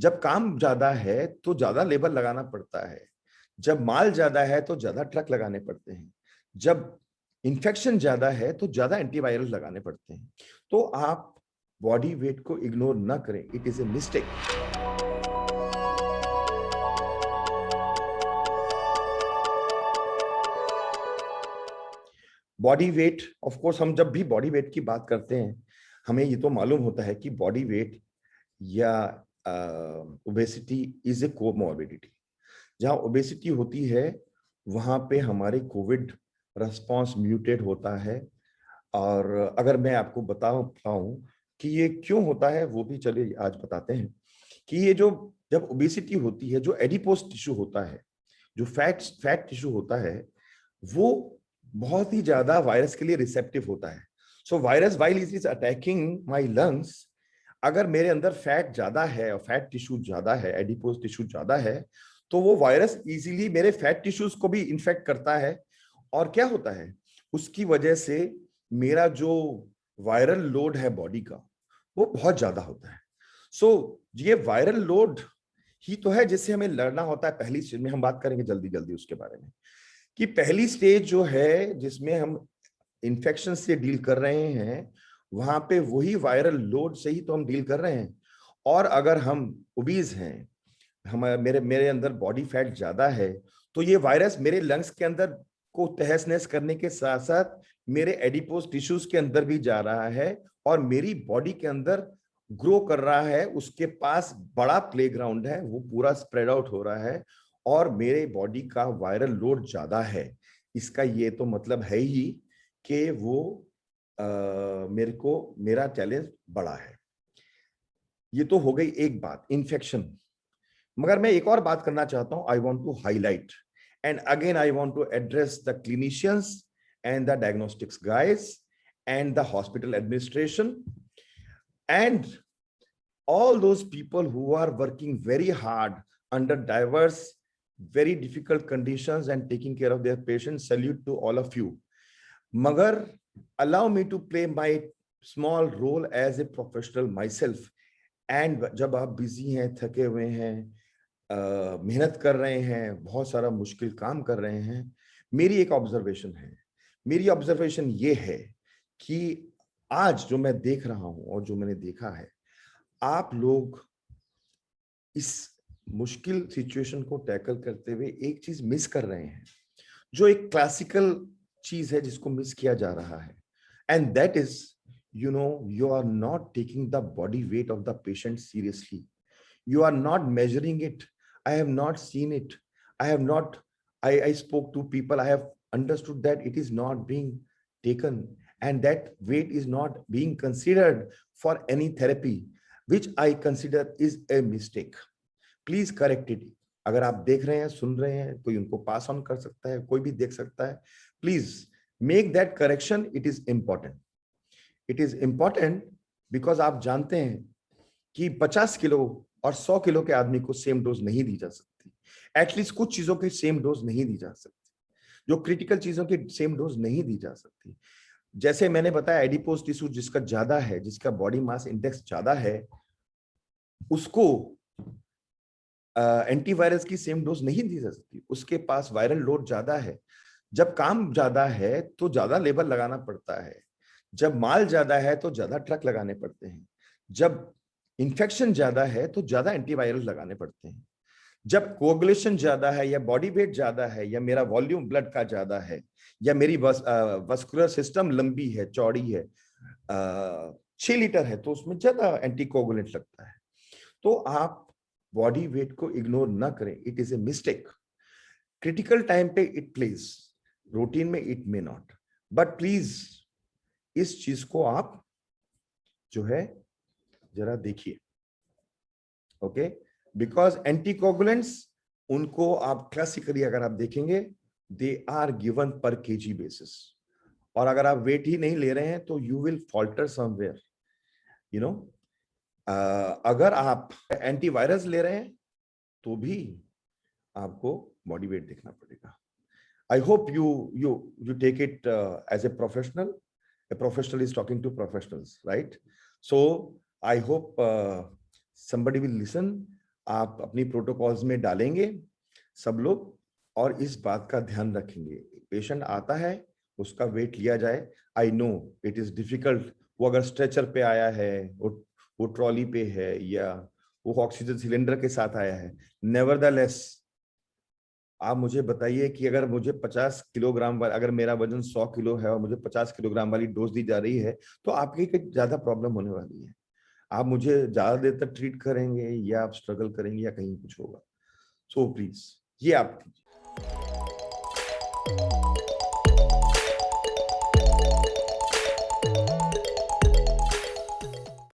जब काम ज्यादा है तो ज्यादा लेबर लगाना पड़ता है, जब माल ज्यादा है तो ज्यादा ट्रक लगाने पड़ते हैं, जब इन्फेक्शन ज्यादा है तो ज्यादा एंटीवायरल लगाने पड़ते हैं। तो आप बॉडी वेट को इग्नोर ना करें, it is a mistake. Body weight, of course, हम जब भी बॉडी वेट की बात करते हैं हमें ये तो मालूम होता है कि बॉडी वेट या ओबेसिटी इज ए कोमॉर्बिडिटी। जहां ओबेसिटी होती है वहां पे हमारे कोविड रेस्पॉन्स म्यूटेट होता है। और अगर मैं आपको बता पाऊं कि ये क्यों होता है वो भी चलिए आज बताते हैं। कि ये जो जब ओबेसिटी होती है, जो एडिपोज टिश्यू होता है, जो फैट टिश्यू होता है, वो बहुत ही ज्यादा वायरस के लिए रिसेप्टिव होता है। सो virus while it is attacking my lungs, अगर मेरे अंदर फैट ज्यादा है और फैट टिश्यू ज्यादा है, एडिपोज टिश्यू ज्यादा है, तो वो वायरस इजीली मेरे फैट टिश्यूज को भी इन्फेक्ट करता है। और क्या होता है, उसकी वजह से मेरा जो वायरल लोड है बॉडी का वो बहुत ज्यादा होता है। सो ये वायरल लोड ही तो है जिससे हमें लड़ना होता है। पहली स्टेज में हम बात करेंगे जल्दी जल्दी उसके बारे में, कि पहली स्टेज जो है जिसमें हम इन्फेक्शन से डील कर रहे हैं, वहां पे वही वायरल लोड से ही तो हम डील कर रहे हैं। और अगर हम ओबीज हैं, हम मेरे मेरे अंदर बॉडी फैट ज्यादा है, तो ये वायरस मेरे लंग्स के अंदर को तहस नहस करने के साथ साथ मेरे एडिपोज टिश्यूज के अंदर भी जा रहा है और मेरी बॉडी के अंदर ग्रो कर रहा है। उसके पास बड़ा प्लेग्राउंड है, वो पूरा स्प्रेड आउट हो रहा है और मेरे बॉडी का वायरल लोड ज्यादा है। इसका ये तो मतलब है ही कि वो मेरे को मेरा चैलेंज बड़ा है। ये तो हो गई एक बात, इन्फेक्शन। मगर मैं एक और बात करना चाहता हूं, I want to highlight and again I want to address the clinicians and the diagnostics guys and the hospital administration and all those people who are working very hard under diverse, very difficult conditions and taking care of their patients. Salute to all of you. Magar, allow me to play my small role as a professional myself. And जब आप busy हैं, थके हुए हैं, मेहनत कर रहे हैं, बहुत सारा मुश्किल काम कर रहे हैं, मेरी एक ऑब्जर्वेशन है। मेरी ऑब्जर्वेशन ये है कि आज जो मैं देख रहा हूं और जो मैंने देखा है, आप लोग इस मुश्किल सिचुएशन को टैकल करते हुए एक चीज मिस कर रहे हैं, जो एक क्लासिकल चीज है जिसको मिस किया जा रहा है। And that is, you are not taking the body weight of the patient seriously. You are not measuring it. I have not seen it. I have not, I spoke to people, I have understood that it is not being taken and that weight is not being considered for any therapy, which I consider is a mistake. Please correct it. अगर आप देख रहे हैं, सुन रहे हैं, कोई उनको pass on कर सकता है, कोई भी देख सकता है, please make that correction. It is important. It is important because आप जानते हैं कि 50 किलो और 100 किलो के आदमी को सेम डोज नहीं दी जा सकती। एटलीस्ट कुछ चीजों की सेम डोज नहीं दी जा सकती, जो क्रिटिकल चीजों की सेम डोज नहीं दी जा सकती। जैसे मैंने बताया, एडिपोज टिश्यू जिसका ज्यादा है, जिसका बॉडी मास इंडेक्स ज्यादा है, उसको एंटीवायरस की सेम डोज नहीं दी जा सकती। उसके पास वायरल लोड ज्यादा है। जब काम ज्यादा है तो ज्यादा लेबर लगाना पड़ता है, जब माल ज्यादा है तो ज्यादा ट्रक लगाने पड़ते हैं, जब इन्फेक्शन ज्यादा है तो ज्यादा एंटीवायरल लगाने पड़ते हैं, जब कोगुलेशन ज्यादा है या बॉडी वेट ज्यादा है या मेरा वॉल्यूम ब्लड का ज्यादा है या मेरी वस्कुलर सिस्टम लंबी है, चौड़ी है, 6 लीटर है, तो उसमें ज्यादा एंटीकोगुलेंट लगता है। तो आप बॉडी वेट को इग्नोर ना करें, it is a mistake. Critical time पे इट प्लेज, रूटीन में it may not, but please इस चीज को आप जो है जरा देखिए, ओके। बिकॉज एंटीकोगुलेंट्स, उनको आप क्लासिकली अगर आप देखेंगे, दे आर गिवन पर केजी बेसिस। और अगर आप वेट ही नहीं ले रहे हैं तो you will falter somewhere, you know. अगर आप एंटीवायरस ले रहे हैं तो भी आपको बॉडी वेट देखना पड़ेगा। I hope you take it as a professional. A professional is talking to professionals, right? So I hope somebody will listen. आप अपनी प्रोटोकॉल्स में डालेंगे सब लोग, और इस बात का ध्यान रखेंगे, पेशेंट आता है उसका वेट लिया जाए। I know it is difficult, वो अगर स्ट्रेचर पे आया है, वो ट्रॉली पे है, या वो ऑक्सीजन सिलेंडर के साथ आया है, नेवरदलेस आप मुझे बताइए कि अगर मुझे 50 किलोग्राम वाला, अगर मेरा वजन 100 किलो है और मुझे 50 किलोग्राम वाली डोज दी जा रही है, तो आपकी ज्यादा प्रॉब्लम होने वाली है। आप मुझे ज्यादा देर तक ट्रीट करेंगे, या आप स्ट्रगल करेंगे, या कहीं कुछ होगा। सो प्लीज ये आप कीजिए।